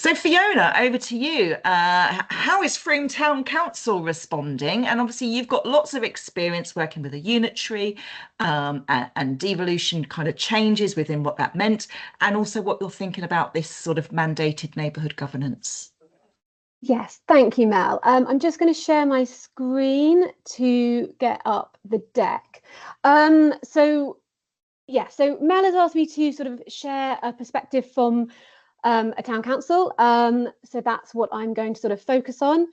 So Fiona, over to you. How is Frome Town Council responding? And obviously you've got lots of experience working with a unitary and devolution kind of changes within what that meant, and also what you're thinking about this sort of mandated neighbourhood governance. Yes, thank you, Mel. I'm just going to share my screen to get up the deck. So Mel has asked me to sort of share a perspective from a town council. So that's what I'm going to sort of focus on.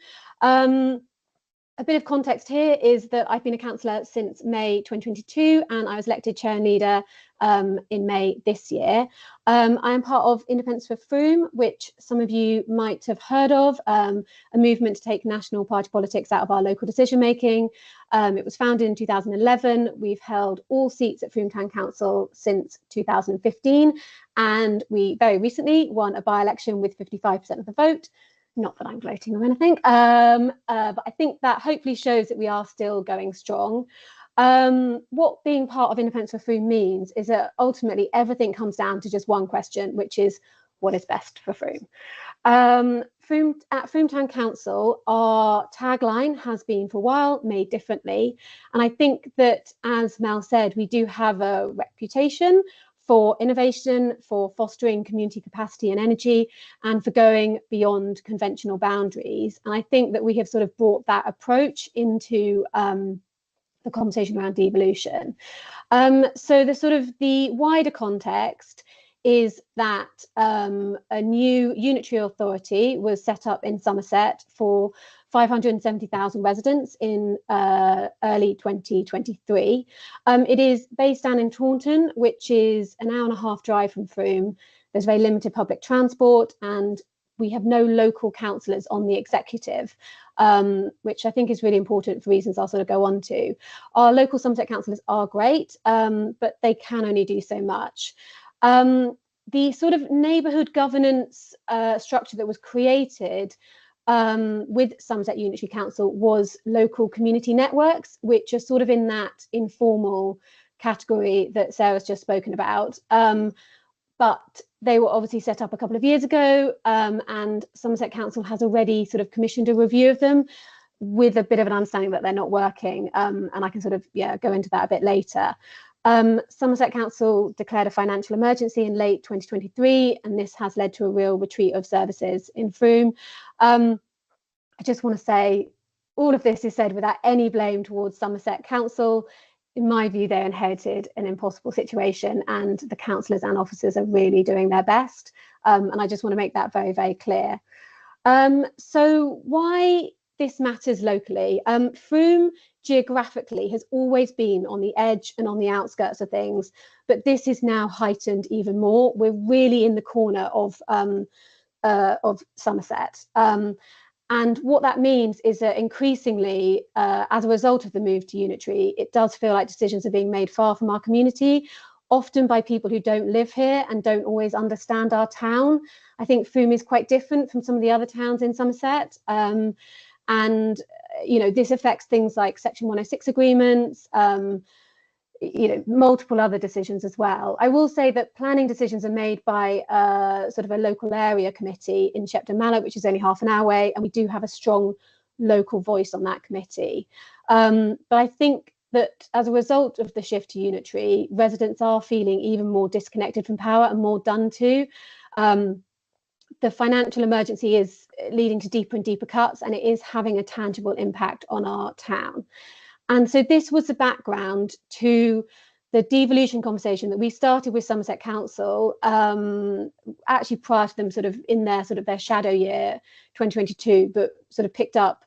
A bit of context here is that I've been a councillor since May 2022 and I was elected chair and leader in May this year. I am part of Independence for Frome, which some of you might have heard of, a movement to take national party politics out of our local decision making. It was founded in 2011. We've held all seats at Frome Town Council since 2015, and we very recently won a by-election with 55% of the vote. Not that I'm gloating or anything, but I think that hopefully shows that we are still going strong. What being part of Independence for Frome means is that ultimately everything comes down to just one question, which is what is best for Frome. At Frome Town Council, our tagline has been for a while made differently, and I think that, as Mel said, we do have a reputation for innovation, for fostering community capacity and energy, and for going beyond conventional boundaries. And I think that we have sort of brought that approach into the conversation around devolution. So the wider context is that a new unitary authority was set up in Somerset for 570,000 residents in early 2023. It is based down in Taunton, which is an hour and a half drive from Frome. There's very limited public transport and we have no local councillors on the executive, which I think is really important for reasons I'll sort of go on to. Our local Somerset councillors are great, but they can only do so much. The sort of neighbourhood governance structure that was created with Somerset Unitary Council was local community networks, which are sort of in that informal category that Sarah's just spoken about. But they were obviously set up a couple of years ago, and Somerset Council has already sort of commissioned a review of them with a bit of an understanding that they're not working, and I can sort of go into that a bit later. Somerset Council declared a financial emergency in late 2023, and this has led to a real retreat of services in Frome. I just want to say all of this is said without any blame towards Somerset Council. In my view, they inherited an impossible situation and the councillors and officers are really doing their best. And I just want to make that very, very clear. So why this matters locally? Frome geographically has always been on the edge and on the outskirts of things, but this is now heightened even more. We're really in the corner of Somerset. And what that means is that increasingly, as a result of the move to unitary, it does feel like decisions are being made far from our community, often by people who don't live here and don't always understand our town. I think Frome is quite different from some of the other towns in Somerset. And this affects things like Section 106 agreements, multiple other decisions as well. I will say that planning decisions are made by sort of a local area committee in Shepton Mallet, which is only half an hour away, and we do have a strong local voice on that committee. But I think that as a result of the shift to unitary, residents are feeling even more disconnected from power and more done to. The financial emergency is leading to deeper and deeper cuts, and it is having a tangible impact on our town. And so this was the background to the devolution conversation that we started with Somerset Council, actually prior to them sort of in their shadow year, 2022, but sort of picked up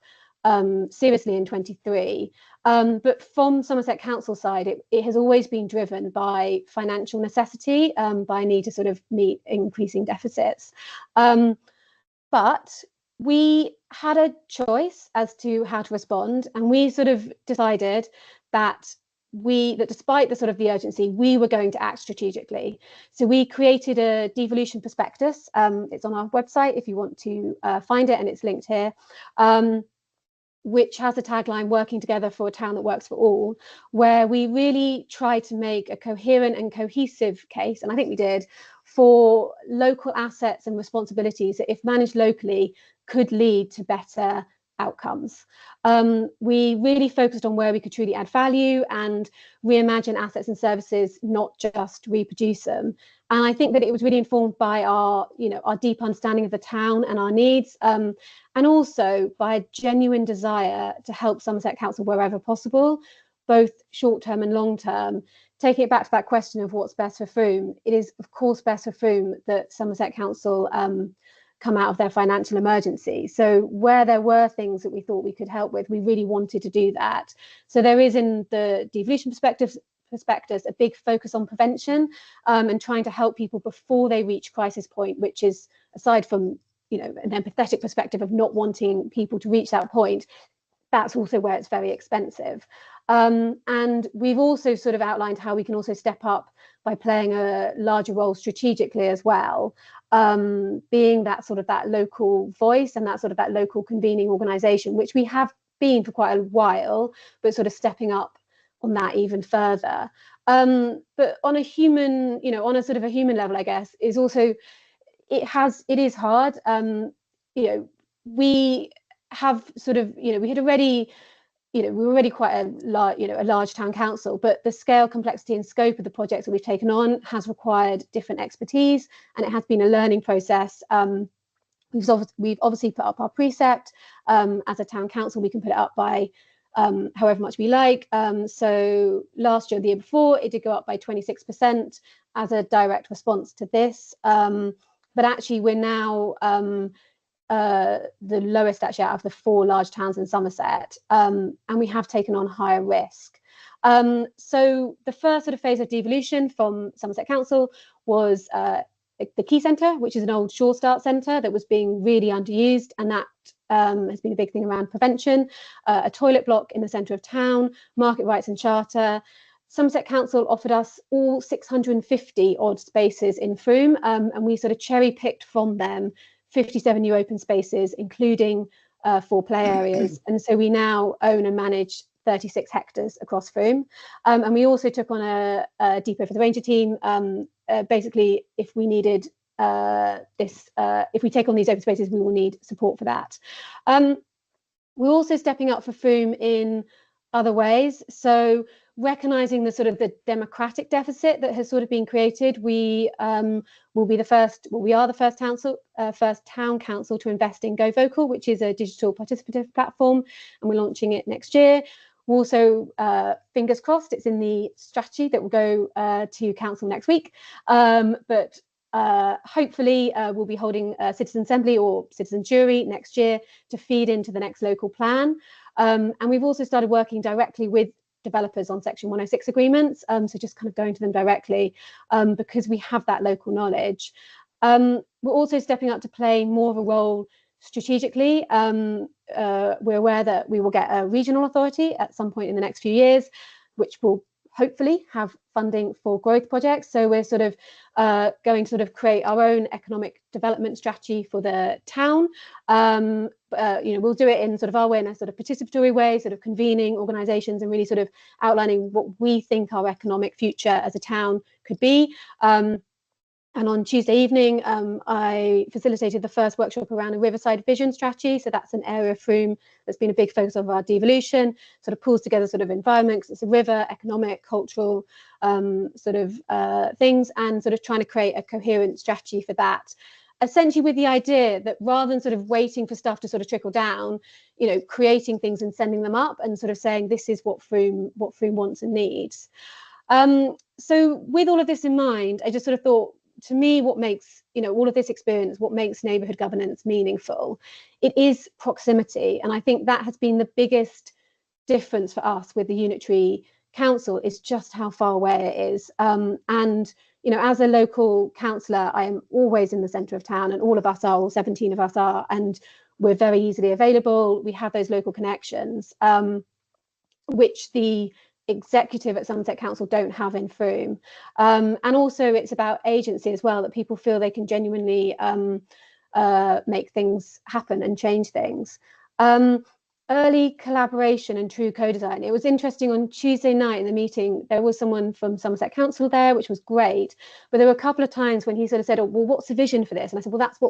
seriously in 23. But from Somerset Council side, it has always been driven by financial necessity, by a need to sort of meet increasing deficits. But we had a choice as to how to respond, and we sort of decided that despite the sort of the urgency, we were going to act strategically. So we created a devolution prospectus. It's on our website if you want to find it, and it's linked here, which has a tagline, "Working together for a town that works for all," where we really try to make a coherent and cohesive case, and I think we did, for local assets and responsibilities that, if managed locally, could lead to better outcomes. We really focused on where we could truly add value and reimagine assets and services, not just reproduce them. And I think that it was really informed by our deep understanding of the town and our needs, and also by a genuine desire to help Somerset Council wherever possible, both short-term and long-term. Taking it back to that question of what's best for Frome, it is of course best for Frome that Somerset Council come out of their financial emergency. So where there were things that we thought we could help with, we really wanted to do that. So there is, in the devolution prospectus, a big focus on prevention, and trying to help people before they reach crisis point, which is, aside from an empathetic perspective of not wanting people to reach that point, that's also where it's very expensive. And we've also sort of outlined how we can also step up by playing a larger role strategically as well, being that sort of that local voice and that sort of that local convening organisation, which we have been for quite a while, but sort of stepping up on that even further. But on a human, on a sort of a human level, I guess, is also, it is hard. We have sort of, we had already, we were already quite a large town council, but the scale, complexity and scope of the projects that we've taken on has required different expertise, and it has been a learning process. We've obviously put up our precept. As a town council, we can put it up by however much we like. So last year, the year before, it did go up by 26% as a direct response to this. But actually, we're now the lowest actually out of the 4 large towns in Somerset, and we have taken on higher risk. So the first sort of phase of devolution from Somerset Council was the Key Centre, which is an old Sure Start centre that was being really underused, and that has been a big thing around prevention, a toilet block in the centre of town, market rights and charter. Somerset Council offered us all 650 odd spaces in Frome, and we sort of cherry picked from them 57 new open spaces, including 4 play areas. And so we now own and manage 36 hectares across Frome. And we also took on a depot for the ranger team. Basically, if we needed if we take on these open spaces, we will need support for that. We're also stepping up for Frome in other ways. So recognising the sort of the democratic deficit that has sort of been created, we will be the first. Well, we are the first town council to invest in Go Vocal, which is a digital participative platform, and we're launching it next year. We're also, fingers crossed, it's in the strategy that will go to council next week. But hopefully we'll be holding a citizen assembly or citizen jury next year to feed into the next local plan. And we've also started working directly with developers on Section 106 agreements, so just kind of going to them directly, because we have that local knowledge. We're also stepping up to play more of a role strategically. We're aware that we will get a regional authority at some point in the next few years, which will hopefully have funding for growth projects. So we're sort of going to sort of create our own economic development strategy for the town. We'll do it in sort of our way, in a sort of participatory way, sort of convening organisations and really sort of outlining what we think our economic future as a town could be. And on Tuesday evening, I facilitated the first workshop around a riverside vision strategy. So that's an area of Frome that's been a big focus of our devolution, sort of pulls together sort of environment, because it's a river, economic, cultural sort of things, and sort of trying to create a coherent strategy for that. Essentially with the idea that rather than sort of waiting for stuff to sort of trickle down, creating things and sending them up and sort of saying, this is what Frome wants and needs. So with all of this in mind, I just sort of thought, to me, what makes, all of this experience, what makes neighbourhood governance meaningful, it is proximity. And I think that has been the biggest difference for us with the unitary council, is just how far away it is. And, as a local councillor, I am always in the centre of town, and all of us are, all 17 of us are, and we're very easily available. We have those local connections, which the executive at Somerset Council don't have in Frome. And also it's about agency as well, that people feel they can genuinely make things happen and change things. early collaboration and true co-design. It was interesting, on Tuesday night in the meeting, there was someone from Somerset Council there, which was great. But there were a couple of times when he sort of said, oh, well, what's the vision for this? And I said, well, that's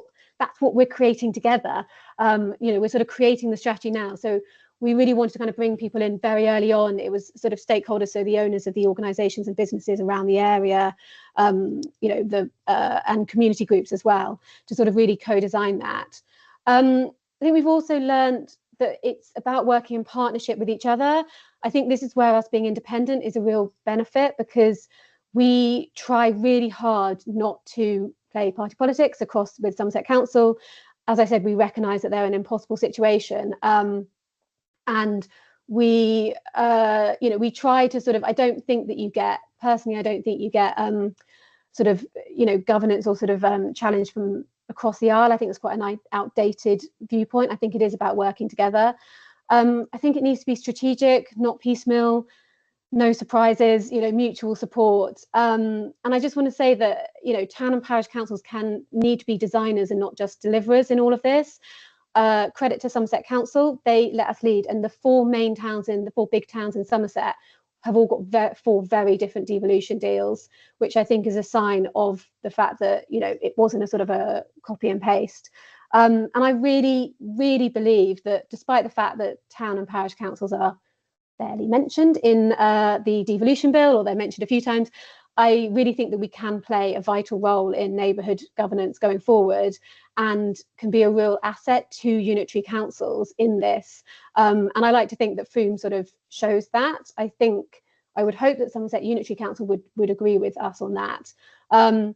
what we're creating together. We're sort of creating the strategy now. So we really wanted to kind of bring people in very early on. It was sort of stakeholders, so the owners of the organisations and businesses around the area, and community groups as well, to sort of really co-design that. I think we've also learned that it's about working in partnership with each other. I think this is where us being independent is a real benefit, because we try really hard not to play party politics across with Somerset Council. As I said, we recognise that they're in an impossible situation. And we try to sort of, I don't think you get governance or sort of challenge from across the aisle. I think it's quite an outdated viewpoint. I think it is about working together. I think it needs to be strategic, not piecemeal, no surprises, mutual support. And I just want to say that, town and parish councils need to be designers and not just deliverers in all of this. Credit to Somerset Council, they let us lead, and the four big towns in Somerset have all got four very different devolution deals, which I think is a sign of the fact that it wasn't a sort of a copy and paste. And I really, really believe that, despite the fact that town and parish councils are barely mentioned in the devolution bill, or they're mentioned a few times, I really think that we can play a vital role in neighbourhood governance going forward, and can be a real asset to unitary councils in this. And I like to think that Frome sort of shows that. I would hope that Somerset Unitary Council would agree with us on that. And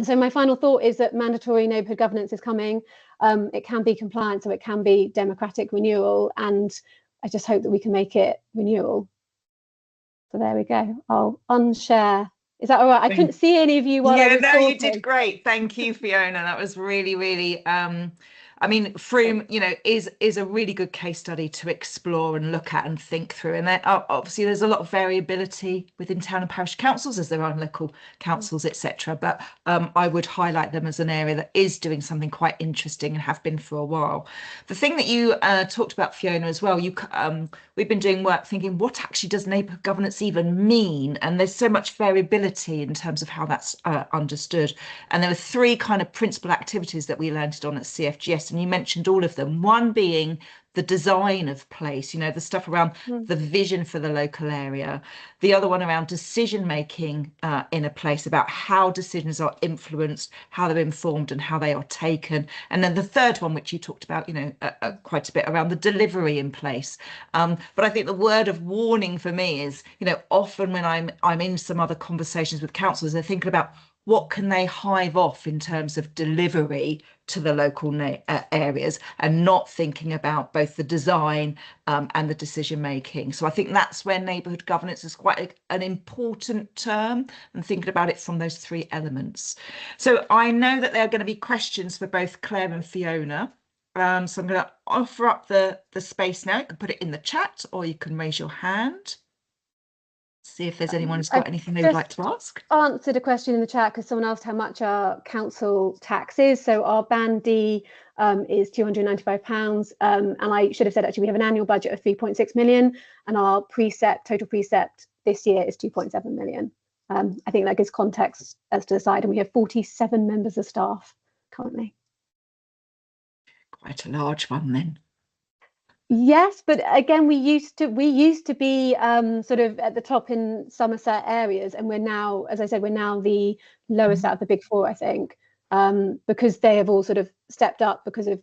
so my final thought is that mandatory neighbourhood governance is coming. It can be compliant, so it can be democratic renewal, and I just hope that we can make it renewal. So there we go. I'll unshare. Is that all right? I couldn't see any of you while I was talking. You did great. Thank you, Fiona. That was really, really, I mean, Frome, is a really good case study to explore and look at and think through. And obviously there's a lot of variability within town and parish councils, as there are in local councils, etc. But I would highlight them as an area that is doing something quite interesting and have been for a while. The thing that you talked about, Fiona, as well, we've been doing work thinking, what actually does neighbourhood governance even mean? And there's so much variability in terms of how that's understood. And there were three kind of principal activities that we landed on at CFGS, and you mentioned all of them. One being the design of place, the stuff around the vision for the local area. The other one around decision making in a place, about how decisions are influenced, how they're informed, and how they are taken. And then the third one, which you talked about, quite a bit, around the delivery in place. But I think the word of warning for me is, often when I'm in some other conversations with councillors, they're thinking about what can they hive off in terms of delivery to the local areas, and not thinking about both the design and the decision making. So I think that's where neighbourhood governance is quite an important term, and thinking about it from those three elements. So I know that there are going to be questions for both Claire and Fiona. So I'm going to offer up the space now. You can put it in the chat, or you can raise your hand. See if there's anyone who's got anything they would like to ask. Answered a question in the chat because someone asked how much our council tax is. So our Band D is £295, and I should have said, actually, we have an annual budget of 3.6 million, and our total precept this year is 2.7 million. I think that gives context as to the side, and we have 47 members of staff currently. Quite a large one then. Yes, but again, we used to be sort of at the top in Somerset areas, and we're now, as I said, we're now the lowest out of the big four, I think, because they have all sort of stepped up because of